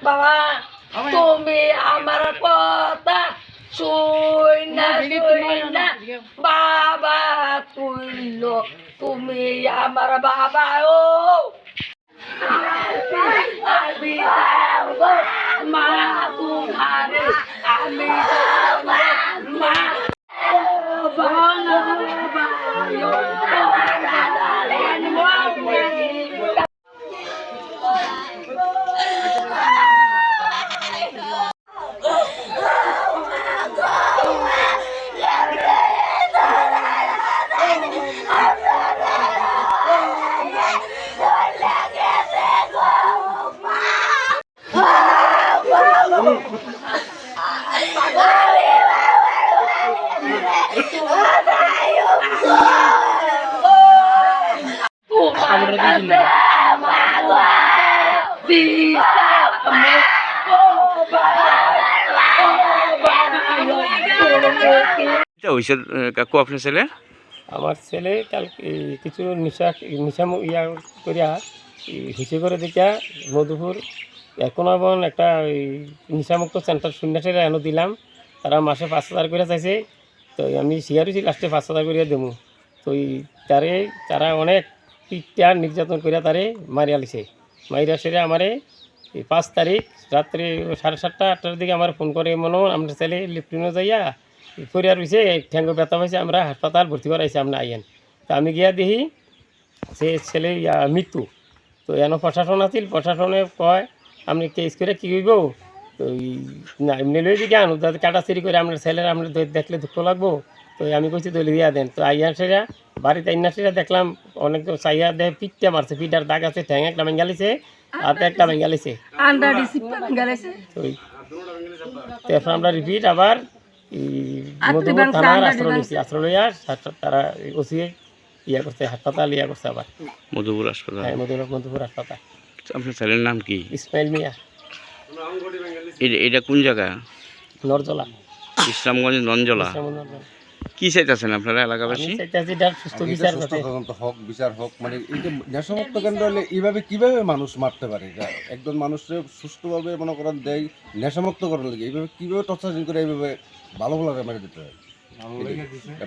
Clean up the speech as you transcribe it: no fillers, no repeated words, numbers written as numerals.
বাবা তুমি আমার কথা শুই না বাবা কইল তুমি আমার বাবা ও আমি মা তোমারে আমি মা কাকু আপনার ছেলে? আমার ছেলে কালকে কিছু নিশা ইয়া করিয়া হিসে করে দেখা মধুপুর কুনাবান একটা নিশামুক্ত সেন্টার সন্ন্যাসীরা এনে দিলাম। তারা মাসে 5,000 করে চাইছে, তো আমি শিয়ারছি লাস্টে 5,000 করে দেবো। তো তারা অনেক পিঠা নির্যাতন করিয়া তারে মারিয়া লিছে। মারিয়া সেরে আমারে 5 তারিখ রাত্রে 7:30 8টার দিকে আমার ফোন করে মনে আমরা ছেলে লিফটিনে যাইয়া ফরিয়া রয়েছে, ঠ্যাঙ্গ ব্যথা হয়েছে, আমরা হাসপাতাল ভর্তি করাইছি আমরা আইয়েন। তো আমি গিয়া দেখি সে ছেলে মৃত্যু। তো এন প্রশাসন আছিল, প্রশাসনে কয় আপনি কেস করে কী হইব, তো না এমনি লই দিকে আনো যাতে কাটাছিড়ি করে আপনার ছেলের আমরা দেখলে দুঃখ লাগবো। তো আমি কইছি দলি দিয়া দেন। তো আইয়া সেরা বাড়িতে আইনা সেরা দেখলাম অনেক চাইয়া দেয় পিঠটা মারছে, পিঠার দাগ আছে, ঠ্যাং একটা ভেঙ্গালিছে, হাতে একটা ভেঙ্গালিছে। তো তারপর আমরা রিপিট আবার মধুপুর থানার আশ্রয় নিয়েছি। আশ্রয় লইয়া তারা ওসিয়ে ইয়া করছে, হাসপাতাল ইয়া করছে আবার মধুপুর হাসপাতাল। হ্যাঁ মধুপুর হাসপাতাল। আপনার ছেলের নাম কি? ইসমাইল মিয়া। এটা কোন জায়গা? নরজলা, ইসলামগঞ্জ নঞ্জলা। কি চাইতেছেন আপনারা এলাকাবাসী? সুস্থ বিচার হোক, বিচার হোক। মানে এই যে নেশামুক্ত কেন্দ্র হলে এইভাবে কিভাবে মানুষ মারতে পারে? একজন মানুষের সুস্থভাবে মনে করেন দেয় নেশামুক্ত করার লাগে এইভাবে কিভাবে টর্চারিং করে এইভাবে ভালো ভালো মেরে দিতে হয়?